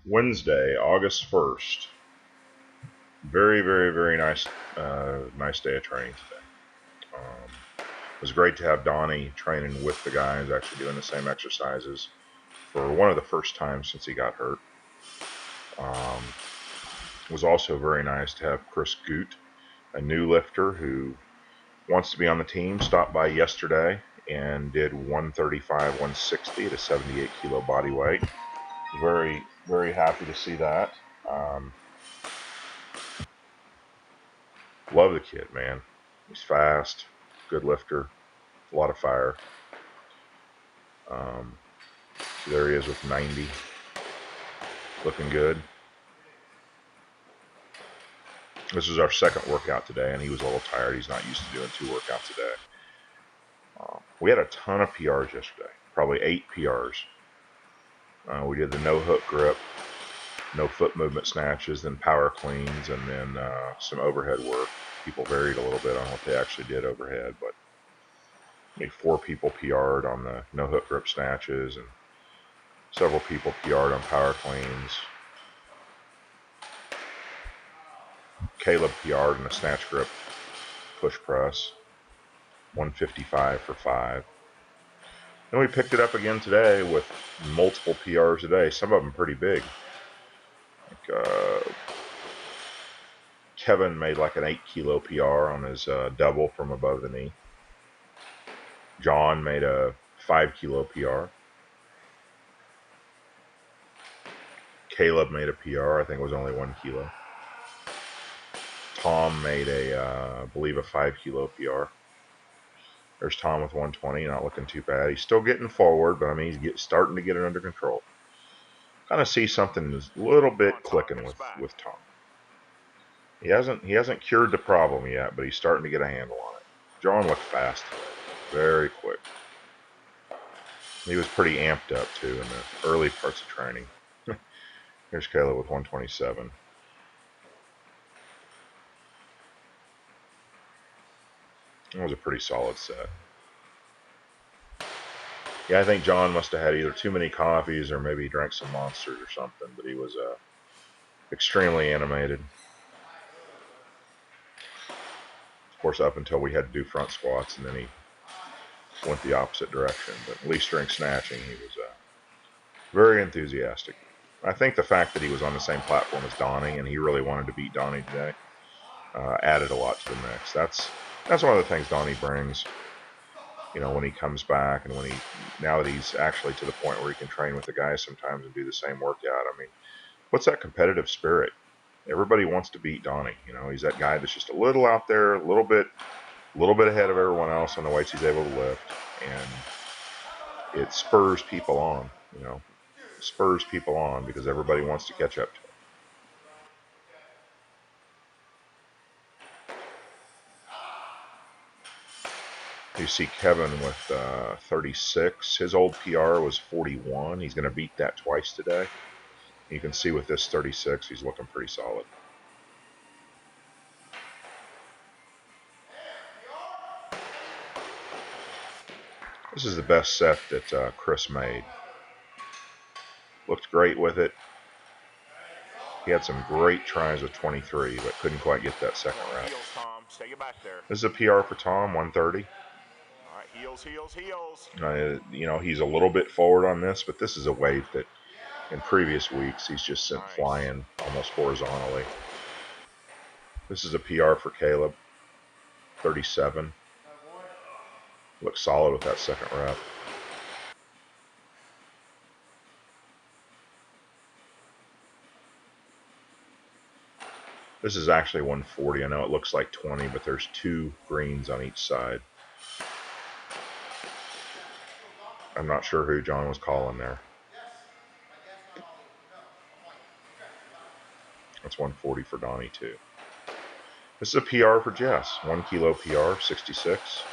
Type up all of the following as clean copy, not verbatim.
Wednesday, August 1st. Very, very, very nice, nice day of training today. It was great to have Donny training with the guys, actually doing the same exercises for one of the first times since he got hurt. It was also very nice to have Chris Gute, a new lifter who wants to be on the team, stopped by yesterday and did 135, 160 at a 78 kilo body weight. Very, very happy to see that. Love the kid, man. He's fast, good lifter, a lot of fire. So there he is with 90, looking good. This was our second workout today, and he was a little tired. He's not used to doing 2 workouts a day. We had a ton of PRs yesterday, probably 8 PRs. We did the no hook grip, no foot movement snatches, then power cleans, and then some overhead work. People varied a little bit on what they actually did overhead, but maybe 4 people PR'd on the no hook grip snatches, and several people PR'd on power cleans. Caleb PR'd in a snatch grip push press, 155 for 5. Then we picked it up again today with multiple PRs today, some of them pretty big. Kevin made like an 8 kilo PR on his double from above the knee. John made a 5 kilo PR. Caleb made a PR, I think it was only 1 kilo. Tom made I believe a 5 kilo PR. There's Tom with 120, not looking too bad. He's still getting forward, but I mean, he's starting to get it under control. Kind of see something is a little bit clicking with Tom. He hasn't cured the problem yet, but he's starting to get a handle on it. John looked fast today, very quick. He was pretty amped up too in the early parts of training. Here's Caleb with 127. That was a pretty solid set. Yeah, I think John must have had either too many coffees or maybe drank some Monsters or something, but he was extremely animated. Of course, up until we had to do front squats, and then he went the opposite direction. But at least during snatching, he was very enthusiastic. I think the fact that he was on the same platform as Donny and he really wanted to beat Donny today added a lot to the mix. That's one of the things Donny brings. You know, when he comes back and now that he's actually to the point where he can train with the guys sometimes and do the same workout. I mean, what's that competitive spirit? Everybody wants to beat Donny. You know, he's that guy that's just a little out there, a little bit ahead of everyone else on the weights he's able to lift, and it spurs people on. You know, spurs people on because everybody wants to catch up to him. You see Kevin with 36. His old PR was 41. He's going to beat that twice today. You can see with this 36, he's looking pretty solid. This is the best set that Chris made. Looked great with it. He had some great tries with 23, but couldn't quite get that second rep. This is a PR for Tom, 130. Heels. You know, he's a little bit forward on this, but this is a weight that in previous weeks he's just sent flying almost horizontally. This is a PR for Caleb, 37. Looks solid with that second rep. This is actually 140. I know it looks like 20, but there's 2 greens on each side. I'm not sure who John was calling there. That's 140 for Donny too. This is a PR for Jess. 1 kilo PR, 66.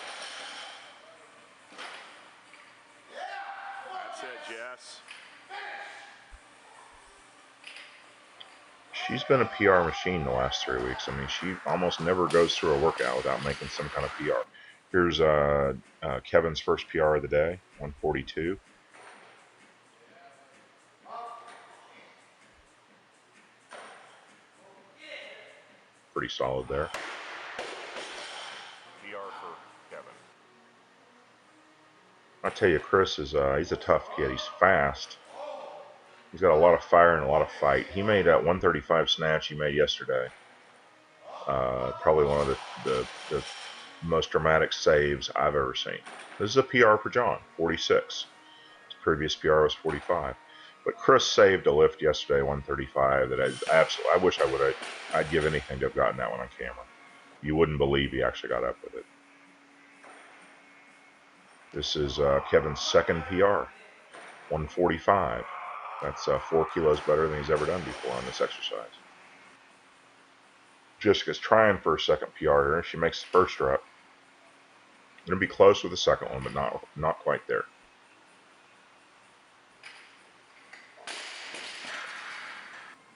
That's it, Jess. She's been a PR machine the last 3 weeks. I mean, she almost never goes through a workout without making some kind of PR. Here's Kevin's first PR of the day, 142. pretty solid there. PR for Kevin. I tell you, Chris is he's a tough kid. He's fast. He's got a lot of fire and a lot of fight. He made that 135 snatch he made yesterday. Probably one of the most dramatic saves I've ever seen. This is a PR for John, 46. His previous PR was 45. But Chris saved a lift yesterday, 135, that I wish I'd give anything to have gotten that one on camera. You wouldn't believe he actually got up with it. This is Kevin's second PR, 145. That's 4 kilos better than he's ever done before on this exercise. Jessica's trying for a second PR here. She makes the first rep. Going to be close with the second one, but not quite there.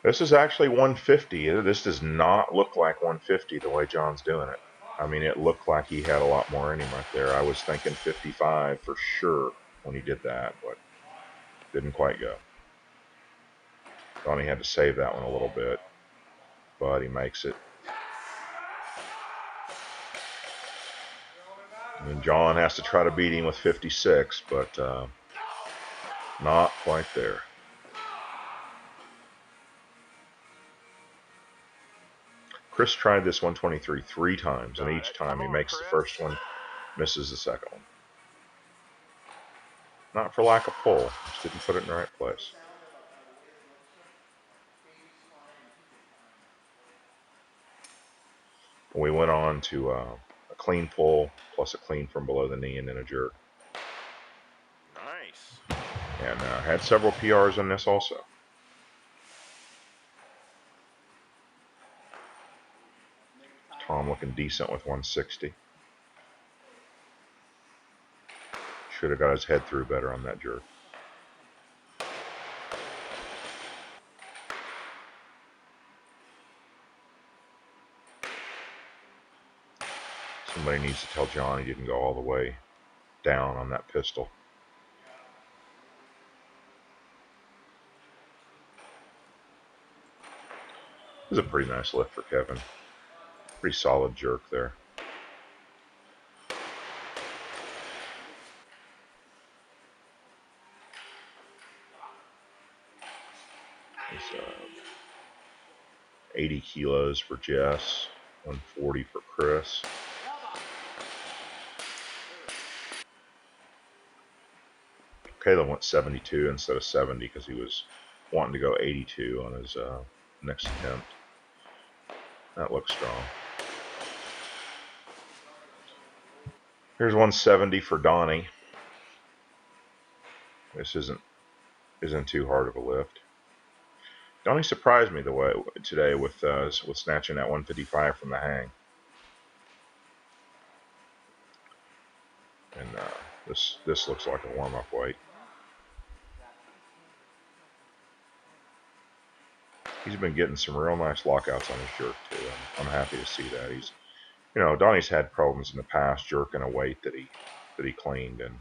This is actually 150. This does not look like 150 the way John's doing it. I mean, it looked like he had a lot more in him right there. I was thinking 55 for sure when he did that, but didn't quite go. Donny had to save that one a little bit, but he makes it. And John has to try to beat him with 56, but not quite there. Chris tried this 123 3 times, and each time he makes the first one, misses the second one. Not for lack of pull, just didn't put it in the right place. We went on to a clean pull, plus a clean from below the knee, and then a jerk. Nice. And had several PRs on this also. Tom looking decent with 160. Should have got his head through better on that jerk. Somebody needs to tell John he didn't go all the way down on that pistol. This is a pretty nice lift for Kevin. Pretty solid jerk there. It's 80 kilos for Jess, 140 for Chris. Caleb went 72 instead of 70 because he was wanting to go 82 on his next attempt. That looks strong. Here's 170 for Donny. This isn't too hard of a lift. Donny surprised me the way today with snatching that 155 from the hang. And this looks like a warm-up weight. He's been getting some real nice lockouts on his jerk too. I'm happy to see that. He's, Donny's had problems in the past jerking a weight that he cleaned, and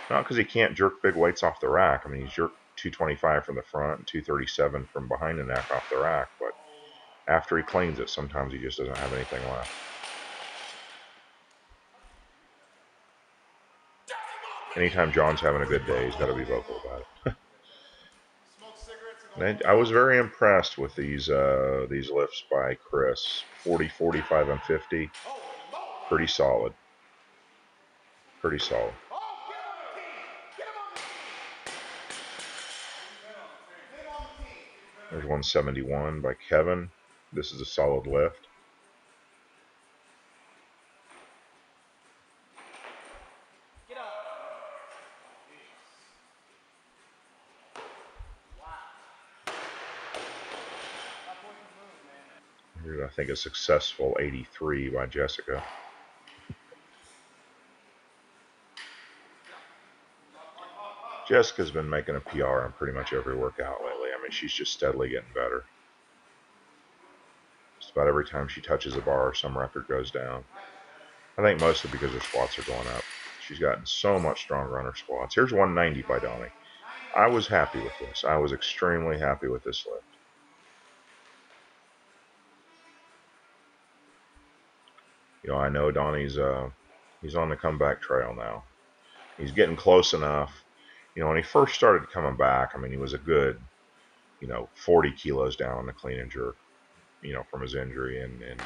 not because he can't jerk big weights off the rack. I mean, he's jerked 225 from the front and 237 from behind the neck off the rack, but after he cleans it, sometimes he just doesn't have anything left. Anytime John's having a good day, he's got to be vocal about it. I was very impressed with these lifts by Chris. 40, 45, and 50. Pretty solid. Pretty solid. There's 171 by Kevin. This is a solid lift. Here's, I think, a successful 83 by Jessica. Jessica's been making a PR on pretty much every workout lately. I mean, she's just steadily getting better. Just about every time she touches a bar, some record goes down. I think mostly because her squats are going up. She's gotten so much stronger on her squats. Here's 190 by Donny. I was happy with this. I was extremely happy with this lift. You know, I know Donnie's he's on the comeback trail now. He's getting close enough. You know, when he first started coming back, I mean, he was a good, 40 kilos down on the clean and jerk, from his injury, and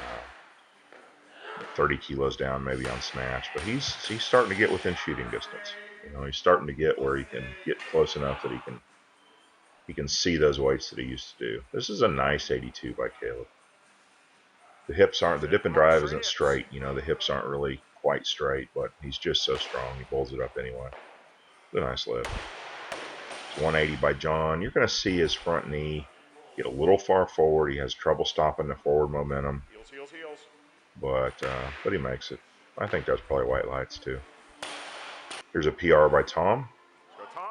30 kilos down maybe on snatch. But he's starting to get within shooting distance. You know, he's starting to get where he can get close enough that he can see those weights that he used to do. This is a nice 82 by Caleb. The hips aren't, the dip and drive isn't straight. You know, the hips aren't really quite straight, but he's just so strong. He pulls it up anyway. It's a nice lift. It's 180 by John. You're going to see his front knee get a little far forward. He has trouble stopping the forward momentum. Heels, heels, heels. But he makes it. I think that's probably white lights too. Here's a PR by Tom. Let's go, Tom.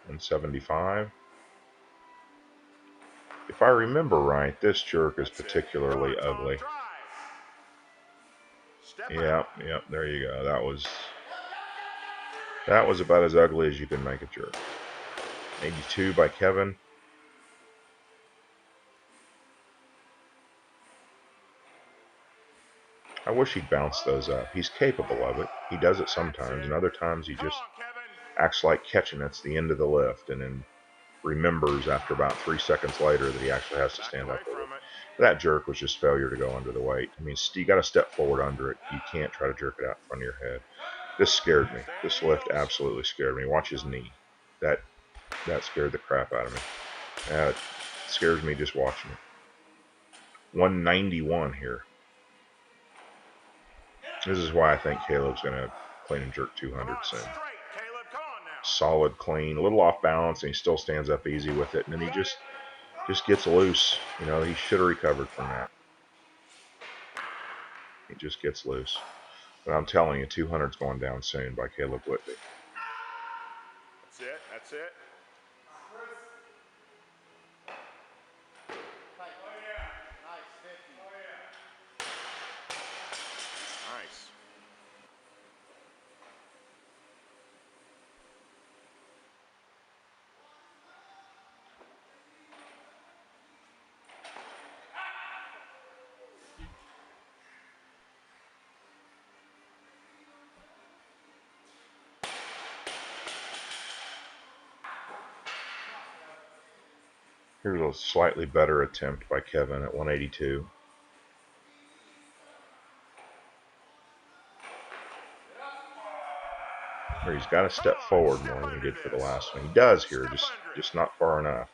175. If I remember right, this jerk is particularly ugly. Yep, there you go. That was about as ugly as you can make a jerk. 82 by Kevin. I wish he'd bounce those up. He's capable of it. He does it sometimes, and other times he just acts like catching it's the end of the lift, and then remembers after about 3 seconds later that he actually has to stand up with it. That jerk was just failure to go under the weight. I mean, you got to step forward under it. You can't try to jerk it out in front of your head. This scared me. This lift absolutely scared me. Watch his knee. That scared the crap out of me. That scares me just watching it. 191 here. This is why I think Caleb's going to clean and jerk 200 soon. Solid, clean, a little off balance, and he still stands up easy with it. And then he just gets loose. You know, he should have recovered from that. He just gets loose. But I'm telling you, 200's going down soon by Caleb Whitby. That's it. That's it. Nice. Here's a slightly better attempt by Kevin at 182. Where he's got to step forward more than he did for the last one. He does here, just not far enough.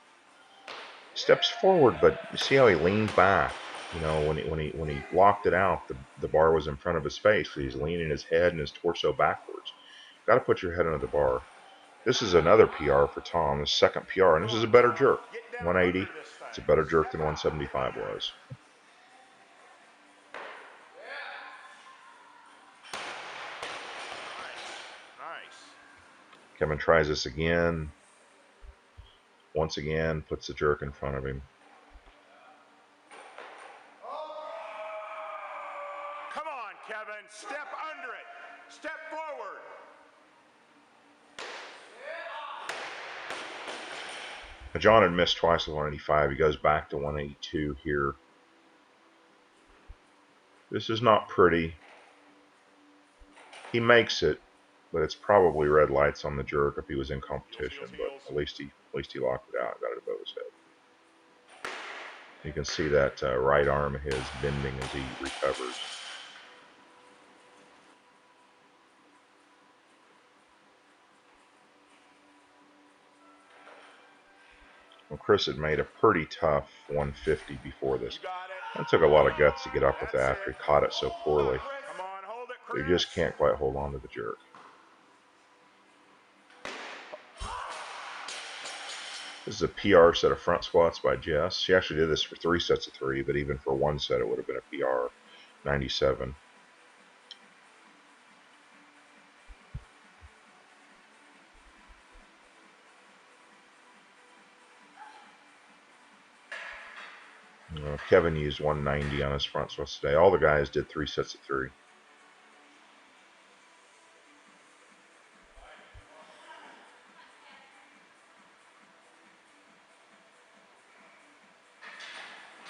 He steps forward, but you see how he leaned back. You know, when he locked it out, the bar was in front of his face. So he's leaning his head and his torso backwards. Got to put your head under the bar. This is another PR for Tom, the second PR, and this is a better jerk. 180, it's a better jerk than 175 was. Nice. Kevin tries this again. Once again, puts the jerk in front of him. Come on, Kevin. Step under it. Step forward. Now, John had missed twice with 185. He goes back to 182 here. This is not pretty. He makes it, but it's probably red lights on the jerk if he was in competition. But at least he locked it out, got it above his head. You can see that right arm of his bending as he recovers. Well, Chris had made a pretty tough 150 before this. That took a lot of guts to get up with that after he caught it so poorly. He just can't quite hold on to the jerk. This is a PR set of front squats by Jess. She actually did this for 3 sets of 3, but even for 1 set it would have been a PR, 97. Kevin used 190 on his front squats today. All the guys did 3 sets of 3.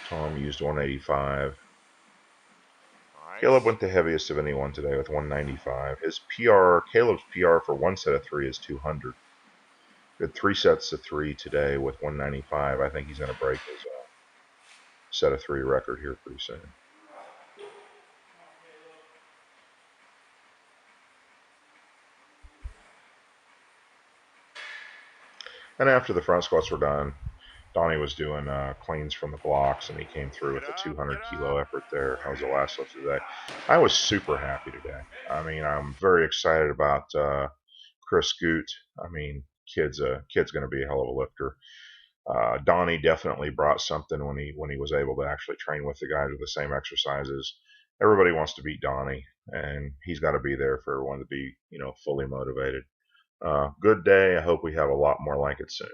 Tom used 185. Caleb went the heaviest of anyone today with 195. His PR, Caleb's PR for one set of 3 is 200. Did 3 sets of 3 today with 195. I think he's going to break his set of 3 record here pretty soon. And after the front squats were done, Donny was doing cleans from the blocks, and he came through with a 200 kilo effort there. That was the last lift of the day. I was super happy today. I mean, I'm very excited about Chris Gute. I mean, kid's going to be a hell of a lifter. Donny definitely brought something when he was able to actually train with the guys with the same exercises. Everybody wants to beat Donny, and he's got to be there for everyone to be fully motivated. Good day. I hope we have a lot more like it soon.